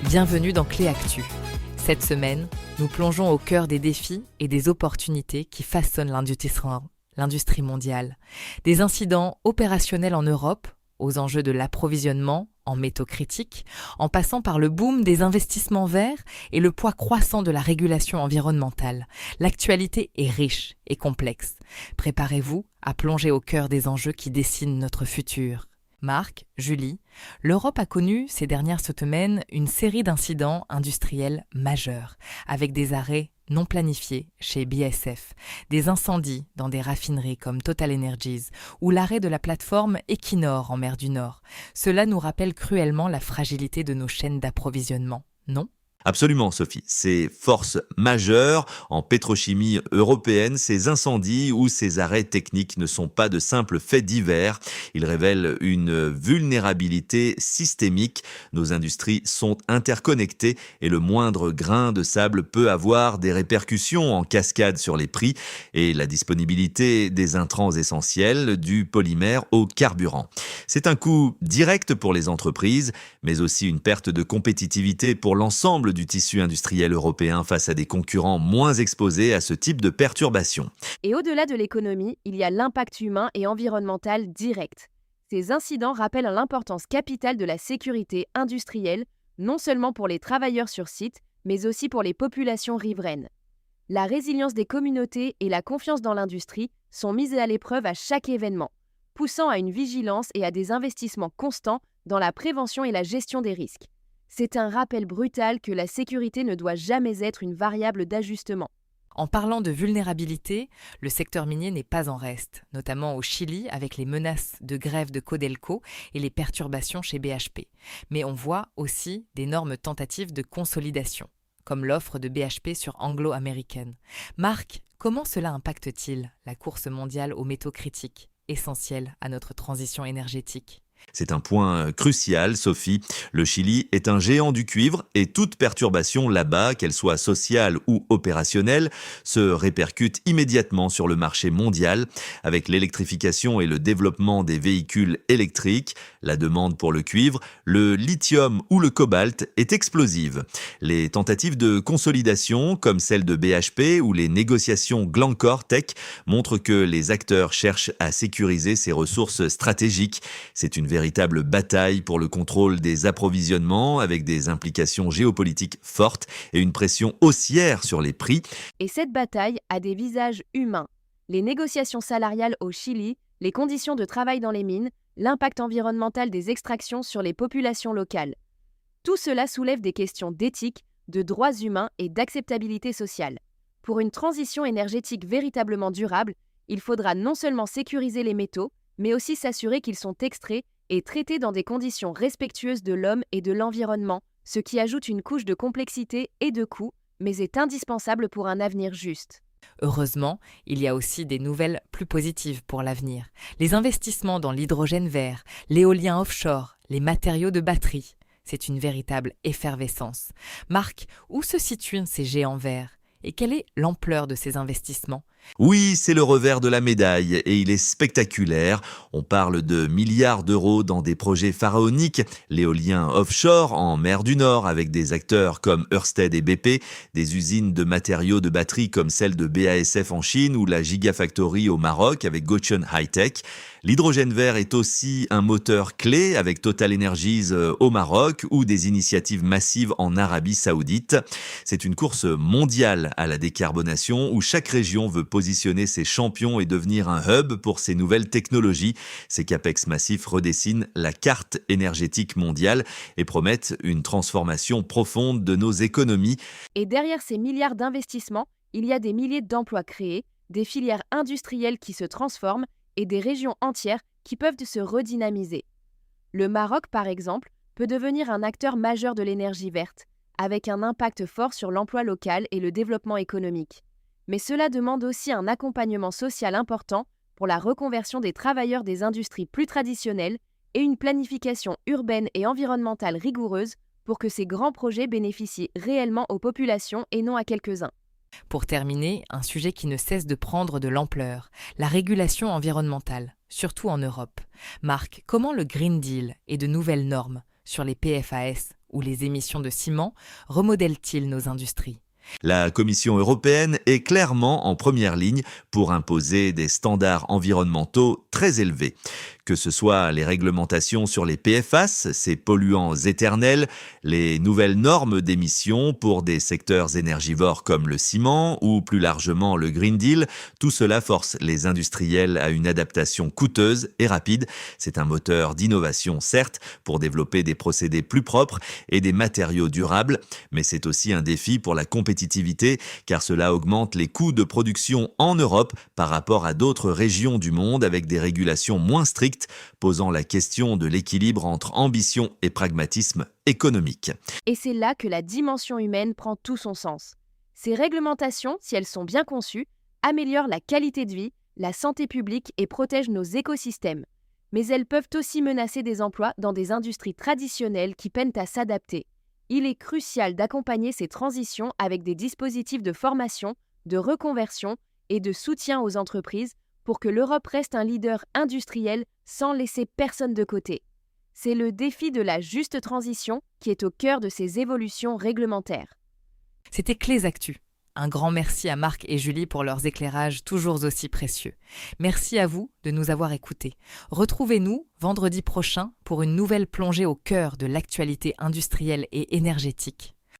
Bienvenue dans Clé Actu. Cette semaine, nous plongeons au cœur des défis et des opportunités qui façonnent l'industrie mondiale. Des incidents opérationnels en Europe, aux enjeux de l'approvisionnement en métaux critiques, en passant par le boom des investissements verts et le poids croissant de la régulation environnementale. L'actualité est riche et complexe. Préparez-vous à plonger au cœur des enjeux qui dessinent notre futur. Marc, Julie, l'Europe a connu ces dernières semaines une série d'incidents industriels majeurs, avec des arrêts non planifiés chez BASF, des incendies dans des raffineries comme Total Energies ou l'arrêt de la plateforme Equinor en mer du Nord. Cela nous rappelle cruellement la fragilité de nos chaînes d'approvisionnement, non ? Absolument, Sophie. Ces forces majeures en pétrochimie européenne, ces incendies ou ces arrêts techniques ne sont pas de simples faits divers. Ils révèlent une vulnérabilité systémique. Nos industries sont interconnectées et le moindre grain de sable peut avoir des répercussions en cascade sur les prix et la disponibilité des intrants essentiels, du polymère au carburant. C'est un coût direct pour les entreprises, mais aussi une perte de compétitivité pour l'ensemble du tissu industriel européen face à des concurrents moins exposés à ce type de perturbations. Et au-delà de l'économie, il y a l'impact humain et environnemental direct. Ces incidents rappellent l'importance capitale de la sécurité industrielle, non seulement pour les travailleurs sur site, mais aussi pour les populations riveraines. La résilience des communautés et la confiance dans l'industrie sont mises à l'épreuve à chaque événement, poussant à une vigilance et à des investissements constants dans la prévention et la gestion des risques. C'est un rappel brutal que la sécurité ne doit jamais être une variable d'ajustement. En parlant de vulnérabilité, le secteur minier n'est pas en reste, notamment au Chili avec les menaces de grève de Codelco et les perturbations chez BHP. Mais on voit aussi d'énormes tentatives de consolidation, comme l'offre de BHP sur Anglo American. Marc, comment cela impacte-t-il la course mondiale aux métaux critiques, essentiels à notre transition énergétique ? C'est un point crucial, Sophie. Le Chili est un géant du cuivre et toute perturbation là-bas, qu'elle soit sociale ou opérationnelle, se répercute immédiatement sur le marché mondial. Avec l'électrification et le développement des véhicules électriques, la demande pour le cuivre, le lithium ou le cobalt est explosive. Les tentatives de consolidation, comme celle de BHP ou les négociations Glencore Tech, montrent que les acteurs cherchent à sécuriser ces ressources stratégiques. C'est une véritable bataille pour le contrôle des approvisionnements avec des implications géopolitiques fortes et une pression haussière sur les prix. Et cette bataille a des visages humains. Les négociations salariales au Chili, les conditions de travail dans les mines, l'impact environnemental des extractions sur les populations locales. Tout cela soulève des questions d'éthique, de droits humains et d'acceptabilité sociale. Pour une transition énergétique véritablement durable, il faudra non seulement sécuriser les métaux, mais aussi s'assurer qu'ils sont extraits et traités dans des conditions respectueuses de l'homme et de l'environnement, ce qui ajoute une couche de complexité et de coût, mais est indispensable pour un avenir juste. Heureusement, il y a aussi des nouvelles plus positives pour l'avenir. Les investissements dans l'hydrogène vert, l'éolien offshore, les matériaux de batterie. C'est une véritable effervescence. Marc, où se situent ces géants verts ? Et quelle est l'ampleur de ces investissements ? Oui, c'est le revers de la médaille et il est spectaculaire. On parle de milliards d'euros dans des projets pharaoniques, l'éolien offshore en mer du Nord avec des acteurs comme Ørsted et BP, des usines de matériaux de batterie comme celle de BASF en Chine ou la Gigafactory au Maroc avec Gotion High-Tech. L'hydrogène vert est aussi un moteur clé avec Total Energies au Maroc ou des initiatives massives en Arabie Saoudite. C'est une course mondiale à la décarbonation où chaque région veut positionner ses champions et devenir un hub pour ces nouvelles technologies. Ces capex massifs redessinent la carte énergétique mondiale et promettent une transformation profonde de nos économies. Et derrière ces milliards d'investissements, il y a des milliers d'emplois créés, des filières industrielles qui se transforment et des régions entières qui peuvent se redynamiser. Le Maroc, par exemple, peut devenir un acteur majeur de l'énergie verte, avec un impact fort sur l'emploi local et le développement économique. Mais cela demande aussi un accompagnement social important pour la reconversion des travailleurs des industries plus traditionnelles et une planification urbaine et environnementale rigoureuse pour que ces grands projets bénéficient réellement aux populations et non à quelques-uns. Pour terminer, un sujet qui ne cesse de prendre de l'ampleur, la régulation environnementale, surtout en Europe. Marc, comment le Green Deal et de nouvelles normes sur les PFAS ou les émissions de ciment remodèlent-ils nos industries ? La Commission européenne est clairement en première ligne pour imposer des standards environnementaux très élevés. Que ce soit les réglementations sur les PFAS, ces polluants éternels, les nouvelles normes d'émissions pour des secteurs énergivores comme le ciment ou plus largement le Green Deal, tout cela force les industriels à une adaptation coûteuse et rapide. C'est un moteur d'innovation certes pour développer des procédés plus propres et des matériaux durables, mais c'est aussi un défi pour la compétitivité car cela augmente les coûts de production en Europe par rapport à d'autres régions du monde avec des régulations moins strictes, posant la question de l'équilibre entre ambition et pragmatisme économique. Et c'est là que la dimension humaine prend tout son sens. Ces réglementations, si elles sont bien conçues, améliorent la qualité de vie, la santé publique et protègent nos écosystèmes. Mais elles peuvent aussi menacer des emplois dans des industries traditionnelles qui peinent à s'adapter. Il est crucial d'accompagner ces transitions avec des dispositifs de formation, de reconversion et de soutien aux entreprises pour que l'Europe reste un leader industriel sans laisser personne de côté. C'est le défi de la juste transition qui est au cœur de ces évolutions réglementaires. C'était Clés Actu. Un grand merci à Marc et Julie pour leurs éclairages toujours aussi précieux. Merci à vous de nous avoir écoutés. Retrouvez-nous vendredi prochain pour une nouvelle plongée au cœur de l'actualité industrielle et énergétique.